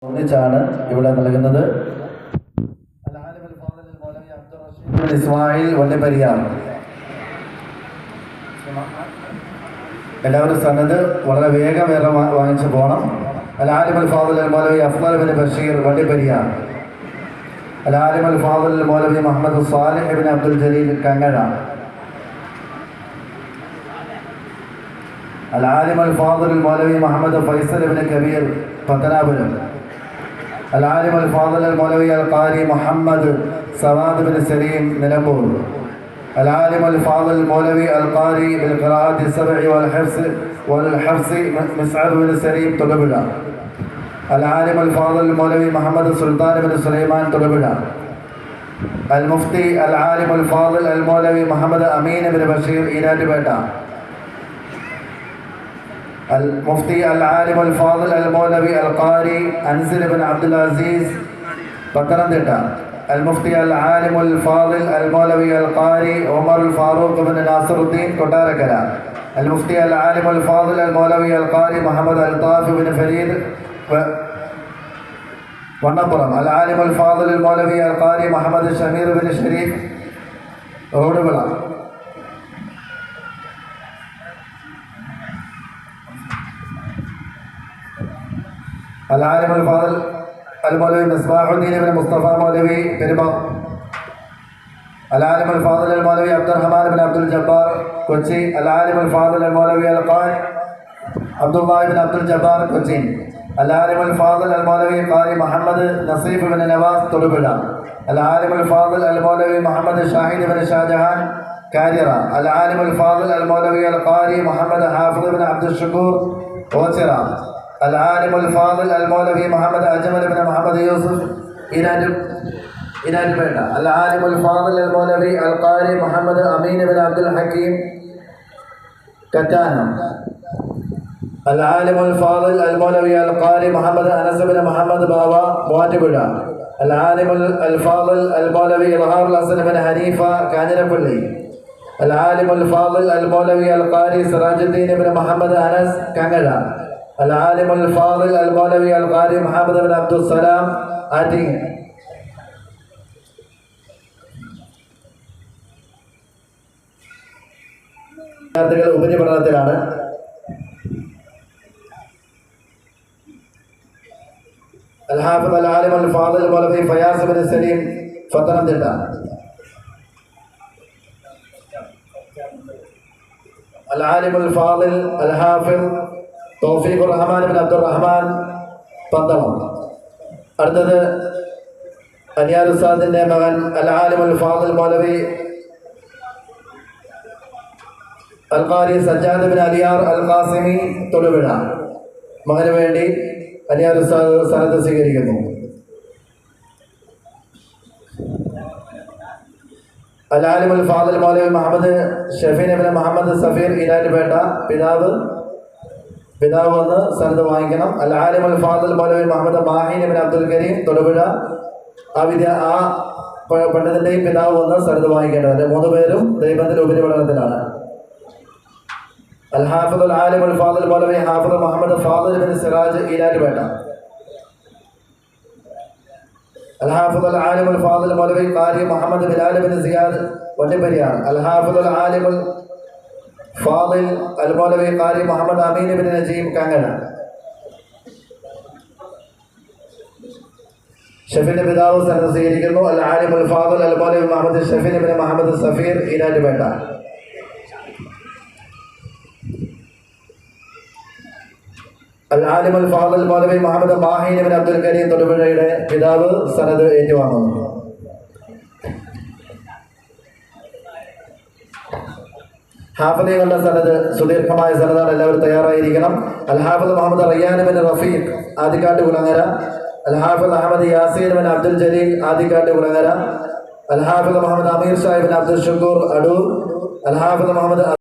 ഒന്നിച്ചാണ് ഇവിടെ നൽകുന്നത്. ഇസ്മായിൽ വള്ളിപ്പരിയാർ. എല്ലാവരും സന്നദ്ധ വളരെ വേഗം വാങ്ങിച്ചു പോകണം. അൽ-ആലിം അൽ-ഫാദിൽ മൗലവി അഫ്ളൽ ബിൻ ബഷീർ വള്ളിപ്പരിയാർ. അൽ-ആലിം അൽ-ഫാദിൽ മൗലവി മുഹമ്മദ് സാലിഹ് ബിൻ അബ്ദുൽ ജലീൽ കങ്ങഴ. അൽ-ആലിം അൽ-ഫാദിൽ മൗലവി മുഹമ്മദ് ഫൈസൽ ബിൻ കബീർ പത്തനാപുരം. العالم الفاضل المولوي القاري محمد سواد بن سليم نلمبور. العالم الفاضل المولوي القاري بالقراءات السبع والحفظ مسعد بن سليم طلبلا. العالم الفاضل المولوي محمد سلطان بن سليمان طلبلا. المفتي العالم الفاضل المولوي محمد أمين بن بشير إيراد بيتا. المفتي العالم الفاضل المولوي القاري أنزل بن عبد العزيز പത്തനംതിട്ട. المفتي العالم الفاضل المولوي القاري عمر الفاروق بن ناصر الدين കൊട്ടാരക്കര. المفتي العالم الفاضل المولوي القاري محمد الطاف بن فريد വണ്ണപ്പുറം. العالم الفاضل المولوي القاري محمد شمير بن شريف റോഡുവിള. العالم الفاضل المولوي مصباح الدين بن مصطفى مولوي പെരുമ്പാവൂർ. العالم الفاضل المولوي عبد الرحمن بن عبد الجبار കൊച്ചി. العالم الفاضل المولوي القاري عبد الله بن عبد الجبار കൊച്ചി. العالم الفاضل المولوي قاري محمد نصيف بن نواس തൊടുപുഴ. العالم الفاضل المولوي محمد شاهد بن شاهجهان കാരിറ. العالم الفاضل المولوي القاري محمد حافظ بن عبد الشكور ഓച്ചിറ. العالم الفاضل المولوي محمد أجمل بن محمد يوسف إناد. العالم الفاضل المولوي القاري محمد أمين بن عبد الحكيم كتانم. العالم الفاضل المولوي القاري محمد أنس بن محمد بابا مواتبدا. العالم الفاضل المولوي إظهار الحسن بن حنيفة كانربلي. العالم الفاضل المولوي القاري سراج الدين بن محمد أنس كانغلا. العالم الفاضل المولوي القاري محمد بن عبد السلام آتين. വിദ്യാർത്ഥികൾ ഉപരിപഠനത്തിലാണ്. الحافظ العالم الفاضل المولوي فياض بن سليم പത്തനംതിട്ട. العالم الفاضل الحافظ തൗഫീഖ് റഹ്മാൻ ബിൻ അബ്ദുറഹ്മാൻ പന്തളം. അടുത്തത് അലിയാർ ഉസ്താദിന്റെ മകൻ അൽ-ആലിം അൽ-ഫാദിൽ മൗലവി അൽ-ഖാരി സജ്ജാദ് ബിൻ അലിയാർ അൽ-ഖാസിമി തൊടുപുഴ. മകന് വേണ്ടി അലിയാർ ഉസ്താദ് സനദ് സ്വീകരിക്കുന്നു. അൽ-ആലിം അൽ-ഫാദിൽ മൗലവി മുഹമ്മദ് ഷഫീൻ ബിൻ മുഹമ്മദ് സഫീർ ഇരാറ്റുപേട്ട. പിതാവ് വന്ന് സനദ് വാങ്ങിക്കണം. അൽ-ആലിം അൽ-ഫാദിൽ മൗലവി മുഹമ്മദ് മാഹിൻ ബിൻ അബ്ദുൽ കരീം തൊടുപുഴ. ആ പണ്ഡിതന്റെയും പിതാവ് വന്ന് സനദ് വാങ്ങിക്കേണ്ടത്. മൂന്ന് പേരും ദൈവത്തിന്റെ ഉപരിപഠനത്തിലാണ്. الحافظ العالم الفاضل مولوي حافظ محمد فاضل بن سراج إيراتപേട്ട. الحافظ العالم الفاضل مولوي قاري محمد بلال بن زياد വള്ളിപ്പരിയാർ. الحافظ العالم الفاضل المولوي قاري محمد أمين بن نجيم കങ്ങഴ. ഷഫീന്റെ പിതാവ് സനദ് സ്വീകരിക്കുന്നു. العالم الفاضل المولوي محمد ഷഫീൻ ബിൻ മുഹമ്മദ് സഫീർ ഈരാറ്റുപേട്ട. العالم الفاضل മൗലവി മുഹമ്മദ് മാഹിൻ ബിൻ അബ്ദുൽ കരീം തൊടുപുഴയുടെ പിതാവ് സനദ് ഏറ്റുവാങ്ങുന്നു. ഹാഫിളുകളുടെ സനദ് സുദീർഘമായ സനദാണ്. എല്ലാവരും തയ്യാറായിരിക്കണം. അൽ-ഹാഫിദ് മുഹമ്മദ് റയ്യാൻ ബിൻ റഫീഖ് ആദിക്കാട്ട് കുളങ്ങര. അൽ-ഹാഫിദ് അഹമ്മദ് യാസീൻ ബിൻ അബ്ദുൽ ജലീൽ ആദിക്കാട്ട് കുളങ്ങര. അൽ-ഹാഫിദ് മുഹമ്മദ് അമീർ ഷാ ബിൻ അബ്ദുൽ ഷുക്കൂർ അടൂർ. അൽ-ഹാഫിദ് മുഹമ്മദ്